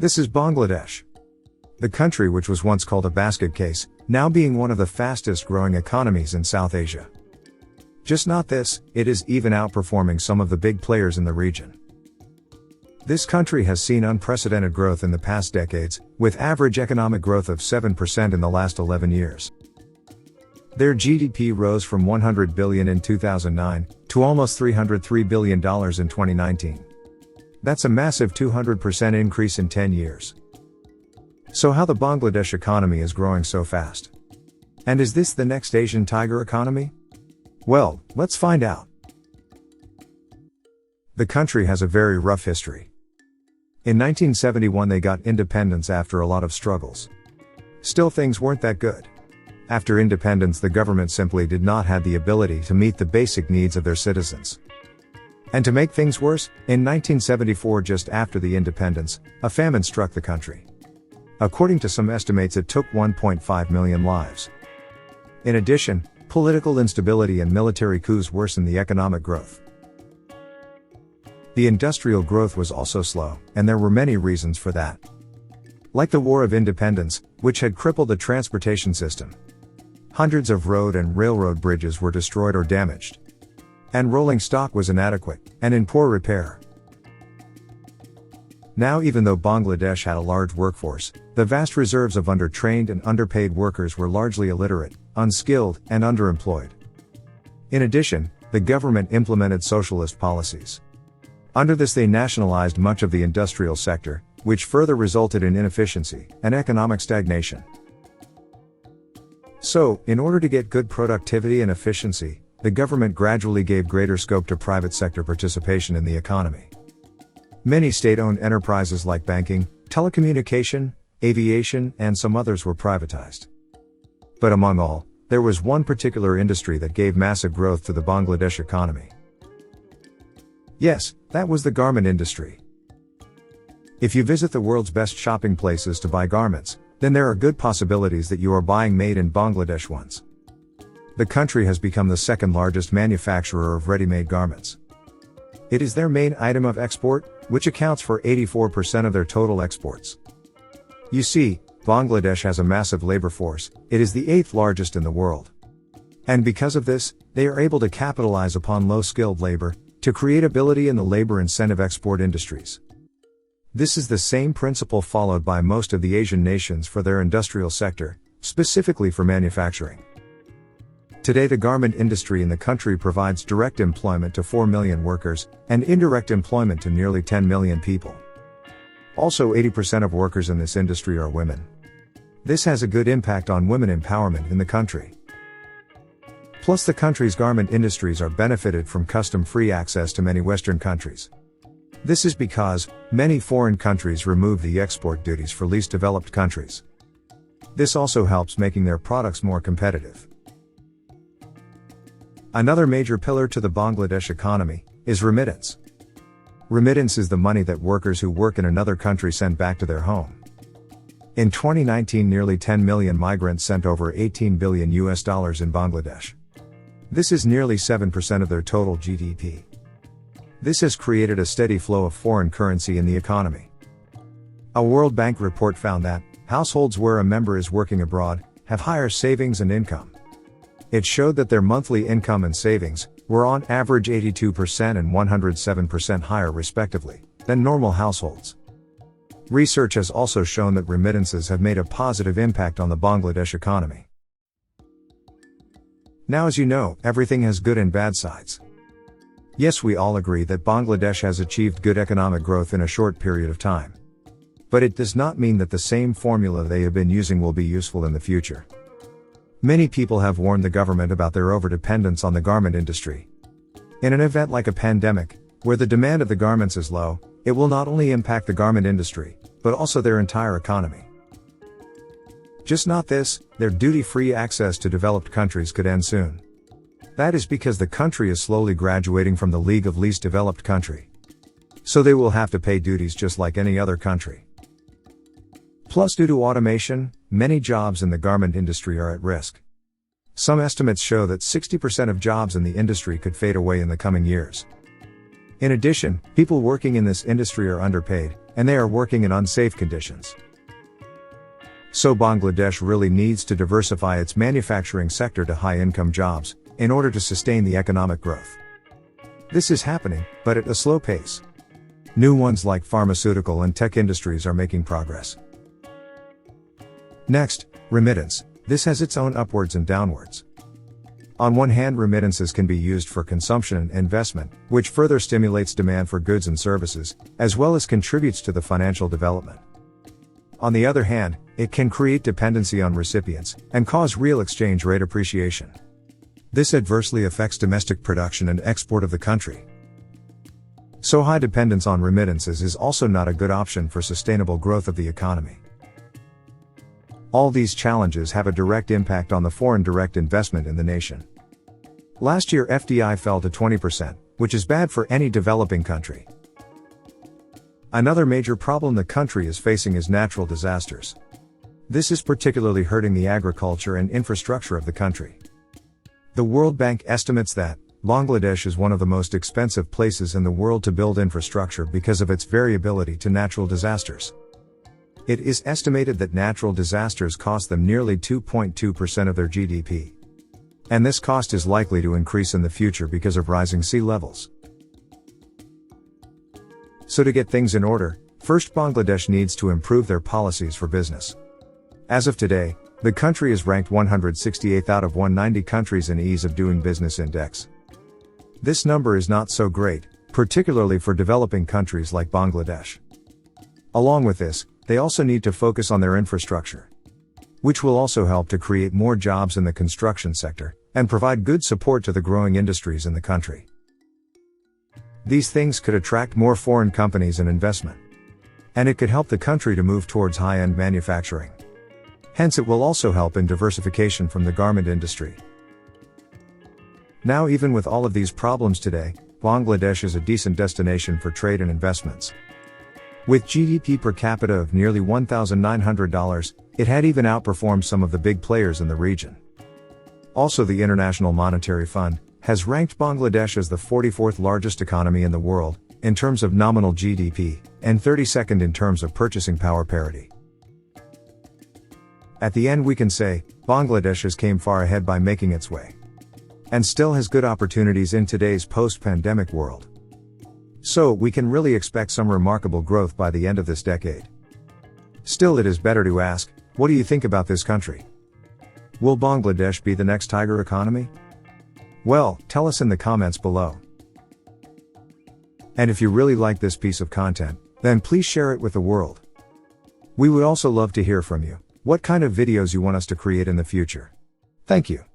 This is Bangladesh. The country which was once called a basket case, now being one of the fastest growing economies in South Asia. Just not this, it is even outperforming some of the big players in the region. This country has seen unprecedented growth in the past decades, with average economic growth of 7% in the last 11 years. Their GDP rose from $100 billion in 2009 to almost $303 billion in 2019. That's a massive 200% increase in 10 years. So how the Bangladesh economy is growing so fast? And is this the next Asian tiger economy? Well, let's find out. The country has a very rough history. In 1971 they got independence after a lot of struggles. Still, things weren't that good. After independence, the government simply did not have the ability to meet the basic needs of their citizens. And to make things worse, in 1974, just after the independence, a famine struck the country. According to some estimates, it took 1.5 million lives. In addition, political instability and military coups worsened the economic growth. The industrial growth was also slow, and there were many reasons for that. Like the War of Independence, which had crippled the transportation system. Hundreds of road and railroad bridges were destroyed or damaged. And rolling stock was inadequate, and in poor repair. Now, even though Bangladesh had a large workforce, the vast reserves of undertrained and underpaid workers were largely illiterate, unskilled, and underemployed. In addition, the government implemented socialist policies. Under this, they nationalized much of the industrial sector, which further resulted in inefficiency and economic stagnation. So, in order to get good productivity and efficiency, the government gradually gave greater scope to private sector participation in the economy. Many state-owned enterprises like banking, telecommunication, aviation, and some others were privatized. But among all, there was one particular industry that gave massive growth to the Bangladesh economy. Yes, that was the garment industry. If you visit the world's best shopping places to buy garments, then there are good possibilities that you are buying made in Bangladesh ones. The country has become the second largest manufacturer of ready-made garments. It is their main item of export, which accounts for 84% of their total exports. You see, Bangladesh has a massive labor force, it is the 8th largest in the world. And because of this, they are able to capitalize upon low-skilled labor, to create ability in the labor-incentive export industries. This is the same principle followed by most of the Asian nations for their industrial sector, specifically for manufacturing. Today, the garment industry in the country provides direct employment to 4 million workers, and indirect employment to nearly 10 million people. Also, 80% of workers in this industry are women. This has a good impact on women empowerment in the country. Plus, the country's garment industries are benefited from custom-free access to many Western countries. This is because many foreign countries remove the export duties for least developed countries. This also helps making their products more competitive. Another major pillar to the Bangladesh economy is remittance. Remittance is the money that workers who work in another country send back to their home. In 2019, nearly 10 million migrants sent over $18 billion in Bangladesh. This is nearly 7% of their total GDP. This has created a steady flow of foreign currency in the economy. A World Bank report found that households where a member is working abroad have higher savings and income. It showed that their monthly income and savings were on average 82% and 107% higher respectively than normal households. Research has also shown that remittances have made a positive impact on the Bangladesh economy. Now, as you know, everything has good and bad sides. Yes, we all agree that Bangladesh has achieved good economic growth in a short period of time. But it does not mean that the same formula they have been using will be useful in the future. Many people have warned the government about their overdependence on the garment industry. In an event like a pandemic, where the demand of the garments is low, it will not only impact the garment industry, but also their entire economy. Just not this, their duty-free access to developed countries could end soon. That is because the country is slowly graduating from the League of Least Developed Country. So they will have to pay duties just like any other country. Plus, due to automation, many jobs in the garment industry are at risk. Some estimates show that 60% of jobs in the industry could fade away in the coming years. In addition, people working in this industry are underpaid, and they are working in unsafe conditions. So Bangladesh really needs to diversify its manufacturing sector to high-income jobs, in order to sustain the economic growth. This is happening, but at a slow pace. New ones like pharmaceutical and tech industries are making progress. Next, remittance. This has its own upwards and downwards. On one hand, remittances can be used for consumption and investment, which further stimulates demand for goods and services, as well as contributes to the financial development. On the other hand, it can create dependency on recipients, and cause real exchange rate appreciation. This adversely affects domestic production and export of the country. So high dependence on remittances is also not a good option for sustainable growth of the economy. All these challenges have a direct impact on the foreign direct investment in the nation. Last year FDI fell to 20%, which is bad for any developing country. Another major problem the country is facing is natural disasters. This is particularly hurting the agriculture and infrastructure of the country. The World Bank estimates that Bangladesh is one of the most expensive places in the world to build infrastructure because of its variability to natural disasters. It is estimated that natural disasters cost them nearly 2.2% of their GDP. And this cost is likely to increase in the future because of rising sea levels. So to get things in order, first Bangladesh needs to improve their policies for business. As of today, the country is ranked 168th out of 190 countries in Ease of Doing Business Index. This number is not so great, particularly for developing countries like Bangladesh. Along with this, they also need to focus on their infrastructure, which will also help to create more jobs in the construction sector, and provide good support to the growing industries in the country. These things could attract more foreign companies and investment. And it could help the country to move towards high-end manufacturing. Hence it will also help in diversification from the garment industry. Now even with all of these problems today, Bangladesh is a decent destination for trade and investments. With GDP per capita of nearly $1,900, it had even outperformed some of the big players in the region. Also, the International Monetary Fund has ranked Bangladesh as the 44th largest economy in the world, in terms of nominal GDP, and 32nd in terms of purchasing power parity. At the end we can say, Bangladesh has came far ahead by making its way. And still has good opportunities in today's post-pandemic world. So, we can really expect some remarkable growth by the end of this decade. Still, it is better to ask, what do you think about this country? Will Bangladesh be the next tiger economy? Well, tell us in the comments below. And if you really like this piece of content, then please share it with the world. We would also love to hear from you, what kind of videos you want us to create in the future. Thank you.